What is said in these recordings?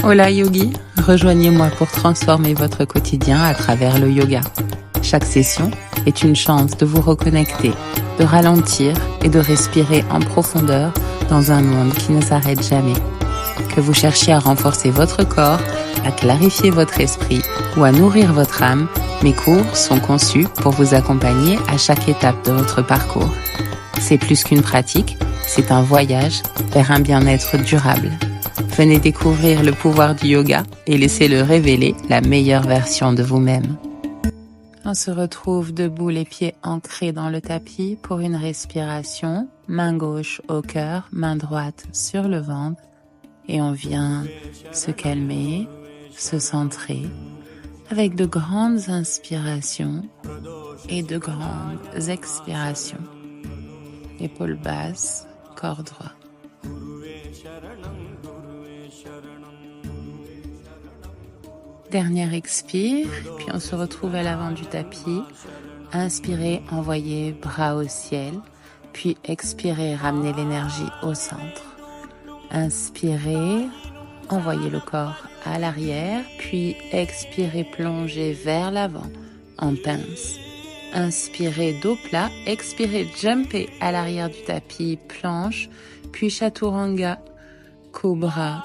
Hola Yogi, rejoignez-moi pour transformer votre quotidien à travers le yoga. Chaque session est une chance de vous reconnecter, de ralentir et de respirer en profondeur dans un monde qui ne s'arrête jamais. Que vous cherchiez à renforcer votre corps, à clarifier votre esprit ou à nourrir votre âme, mes cours sont conçus pour vous accompagner à chaque étape de votre parcours. C'est plus qu'une pratique, c'est un voyage vers un bien-être durable. Venez découvrir le pouvoir du yoga et laissez-le révéler la meilleure version de vous-même. On se retrouve debout, les pieds ancrés dans le tapis pour une respiration, main gauche au cœur, main droite sur le ventre. Et on vient se calmer, se centrer avec de grandes inspirations et de grandes expirations. Épaules basses, corps droit. Dernière expire, puis on se retrouve à l'avant du tapis. Inspirez, envoyez bras au ciel, puis expirez, ramenez l'énergie au centre. Inspirez, envoyez le corps à l'arrière, puis expirez, plongez vers l'avant en pince. Inspirez, dos plat, expirez, jumpez à l'arrière du tapis, planche, puis chaturanga, cobra.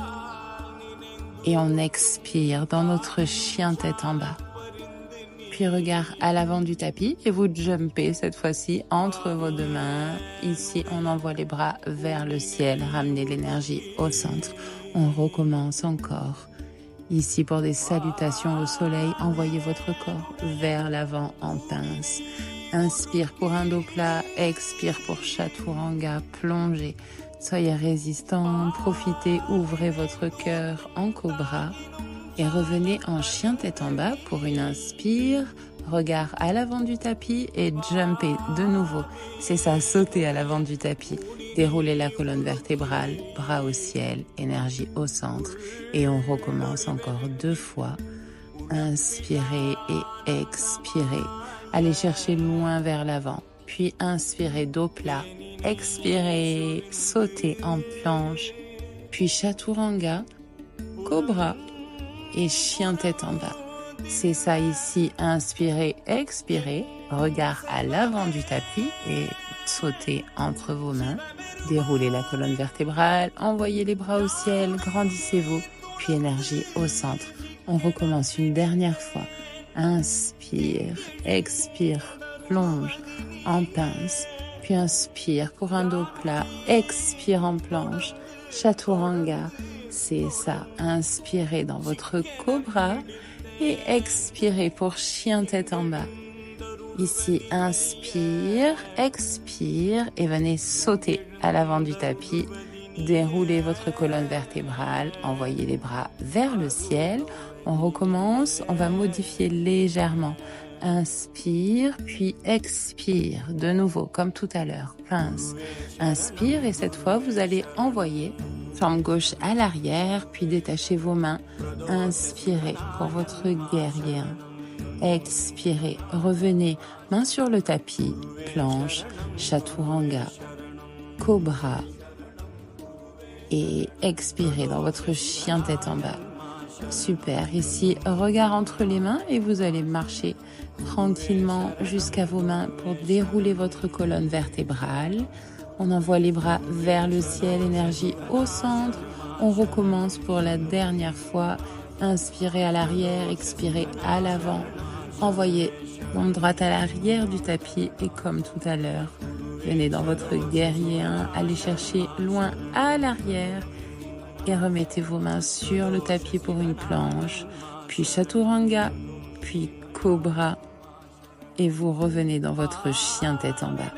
Et on expire dans notre chien tête en bas. Puis regard à l'avant du tapis et vous jumpez cette fois-ci entre vos deux mains. Ici, on envoie les bras vers le ciel, ramenez l'énergie au centre. On recommence encore. Ici, pour des salutations au soleil, envoyez votre corps vers l'avant en pince. Inspire pour un dos plat, expire pour chaturanga, plongez. Soyez résistant, profitez, ouvrez votre cœur en cobra et revenez en chien tête en bas pour une inspire, regard à l'avant du tapis et jumpez de nouveau. C'est ça, sautez à l'avant du tapis. Déroulez la colonne vertébrale, bras au ciel, énergie au centre et on recommence encore 2 fois. Inspirez et expirez. Allez chercher loin vers l'avant. Puis inspirez, dos plat. Expirez, sautez en planche. Puis chaturanga, cobra et chien tête en bas. C'est ça ici. Inspirez, expirez. Regard à l'avant du tapis et sautez entre vos mains. Déroulez la colonne vertébrale. Envoyez les bras au ciel. Grandissez-vous. Puis énergie au centre. On recommence une dernière fois. Inspire, expire, plonge en pince. Puis inspire pour un dos plat. Expire en planche. Chaturanga. C'est ça. Inspirez dans votre cobra et expirez pour chien tête en bas. Ici, inspire, expire et venez sauter à l'avant du tapis. Déroulez votre colonne vertébrale, envoyez les bras vers le ciel. On recommence, on va modifier légèrement. Inspire, puis expire. De nouveau, comme tout à l'heure. Pince. Inspire et cette fois, vous allez envoyer jambe gauche à l'arrière, puis détachez vos mains. Inspirez pour votre guerrier. Expirez. Revenez, main sur le tapis, planche, chaturanga, cobra. Et expirez dans votre chien tête en bas. Super. Ici, regard entre les mains et vous allez marcher tranquillement jusqu'à vos mains pour dérouler votre colonne vertébrale. On envoie les bras vers le ciel, énergie au centre. On recommence pour la dernière fois. Inspirez à l'arrière, expirez à l'avant. Envoyez jambe droite à l'arrière du tapis et comme tout à l'heure, venez dans votre guerrier 1, allez chercher loin à l'arrière et remettez vos mains sur le tapis pour une planche, puis chaturanga, puis cobra et vous revenez dans votre chien tête en bas.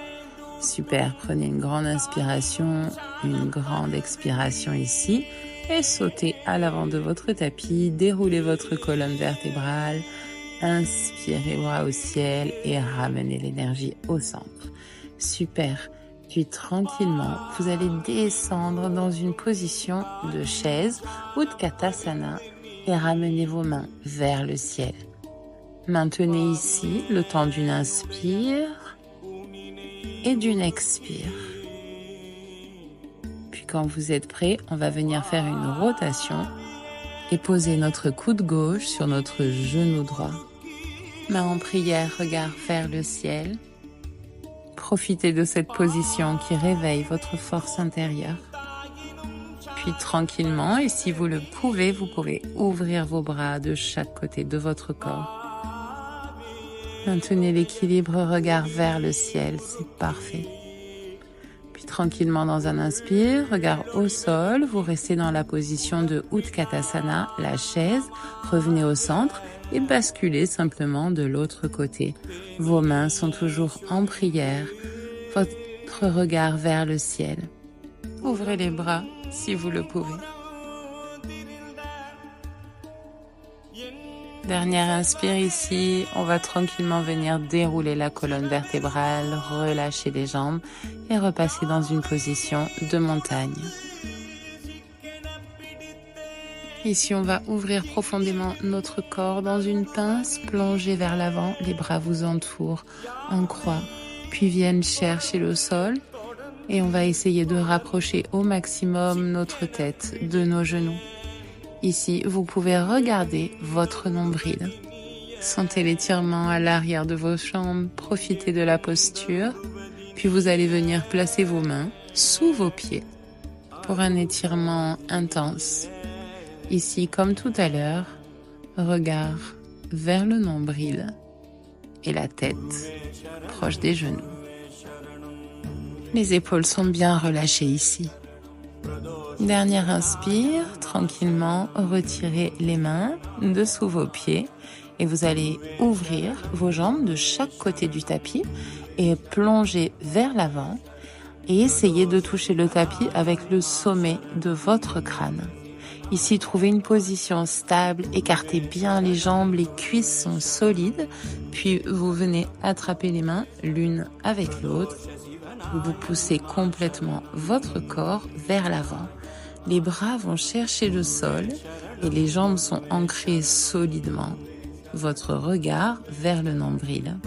Super, prenez une grande inspiration, une grande expiration ici et sautez à l'avant de votre tapis, déroulez votre colonne vertébrale, inspirez bras au ciel et ramenez l'énergie au centre. Super. Puis tranquillement, vous allez descendre dans une position de chaise ou de Utkatasana et ramenez vos mains vers le ciel. Maintenez ici le temps d'une inspire et d'une expire. Puis quand vous êtes prêt, on va venir faire une rotation et poser notre coude gauche sur notre genou droit. Main en prière, regard vers le ciel. Profitez de cette position qui réveille votre force intérieure. Puis tranquillement, et si vous le pouvez, vous pouvez ouvrir vos bras de chaque côté de votre corps. Maintenez l'équilibre, regard vers le ciel, c'est parfait. Puis tranquillement dans un inspire, regard au sol, vous restez dans la position de Utkatasana, la chaise, revenez au centre et basculez simplement de l'autre côté. Vos mains sont toujours en prière, votre regard vers le ciel. Ouvrez les bras si vous le pouvez. Dernière inspire ici, on va tranquillement venir dérouler la colonne vertébrale, relâcher les jambes et repasser dans une position de montagne. Ici, on va ouvrir profondément notre corps dans une pince, plonger vers l'avant, les bras vous entourent en croix, puis viennent chercher le sol et on va essayer de rapprocher au maximum notre tête de nos genoux. Ici, vous pouvez regarder votre nombril. Sentez l'étirement à l'arrière de vos jambes, profitez de la posture, puis vous allez venir placer vos mains sous vos pieds pour un étirement intense. Ici, comme tout à l'heure, regard vers le nombril et la tête proche des genoux. Les épaules sont bien relâchées ici. Dernière inspire, tranquillement retirez les mains dessous vos pieds et vous allez ouvrir vos jambes de chaque côté du tapis et plonger vers l'avant et essayez de toucher le tapis avec le sommet de votre crâne. Ici, trouvez une position stable, écartez bien les jambes, les cuisses sont solides, puis vous venez attraper les mains l'une avec l'autre. Vous poussez complètement votre corps vers l'avant. Les bras vont chercher le sol et les jambes sont ancrées solidement. Votre regard vers le nombril.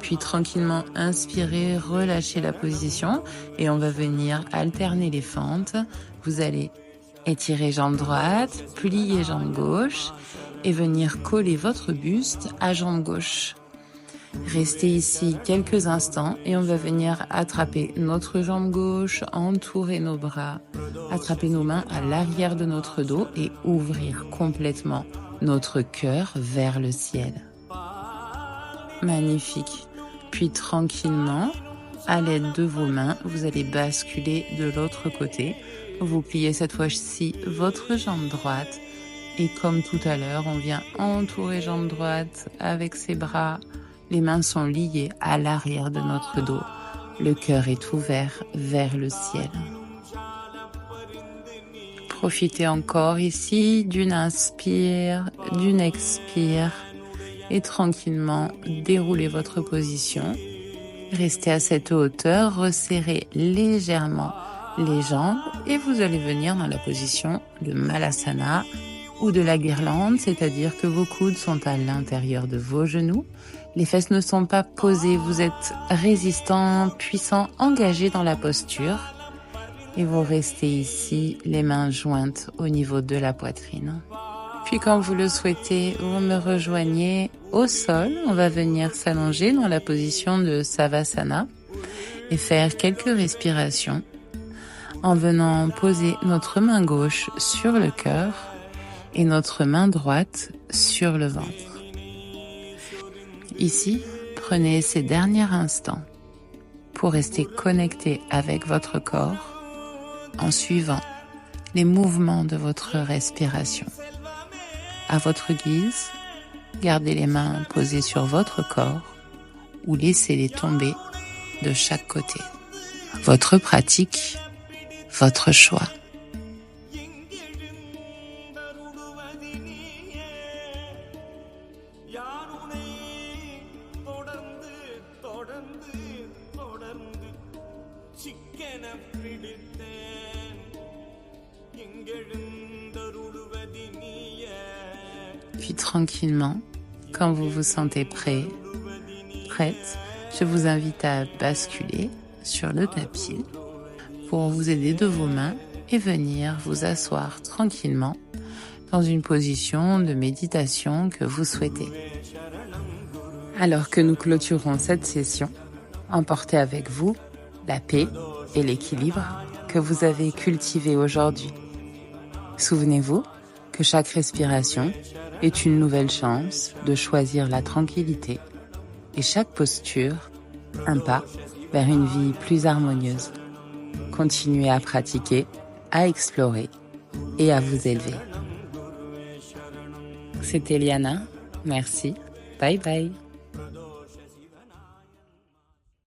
Puis tranquillement inspirez, relâchez la position et on va venir alterner les fentes. Vous allez étirer jambe droite, plier jambe gauche et venir coller votre buste à jambe gauche. Restez ici quelques instants et on va venir attraper notre jambe gauche, entourer nos bras, attraper nos mains à l'arrière de notre dos et ouvrir complètement notre cœur vers le ciel. Magnifique. Puis tranquillement, à l'aide de vos mains, vous allez basculer de l'autre côté. Vous pliez cette fois-ci votre jambe droite et comme tout à l'heure, on vient entourer jambe droite avec ses bras. Les mains sont liées à l'arrière de notre dos. Le cœur est ouvert vers le ciel. Profitez encore ici d'une inspire, d'une expire et tranquillement déroulez votre position. Restez à cette hauteur, resserrez légèrement les jambes et vous allez venir dans la position de Malasana ou de la guirlande, c'est-à-dire que vos coudes sont à l'intérieur de vos genoux. Les fesses ne sont pas posées, vous êtes résistant, puissant, engagé dans la posture. Et vous restez ici, les mains jointes au niveau de la poitrine. Puis quand vous le souhaitez, vous me rejoignez au sol. On va venir s'allonger dans la position de Savasana et faire quelques respirations en venant poser notre main gauche sur le cœur et notre main droite sur le ventre. Ici, prenez ces derniers instants pour rester connecté avec votre corps en suivant les mouvements de votre respiration. À votre guise, gardez les mains posées sur votre corps ou laissez-les tomber de chaque côté. Votre pratique, votre choix. Puis tranquillement, quand vous vous sentez prête, je vous invite à basculer sur le tapis pour vous aider de vos mains et venir vous asseoir tranquillement dans une position de méditation que vous souhaitez. Alors que nous clôturons cette session, emportez avec vous la paix et l'équilibre que vous avez cultivé aujourd'hui. Souvenez-vous que chaque respiration est une nouvelle chance de choisir la tranquillité et chaque posture, un pas vers une vie plus harmonieuse. Continuez à pratiquer, à explorer et à vous élever. C'était Liana, merci, bye bye.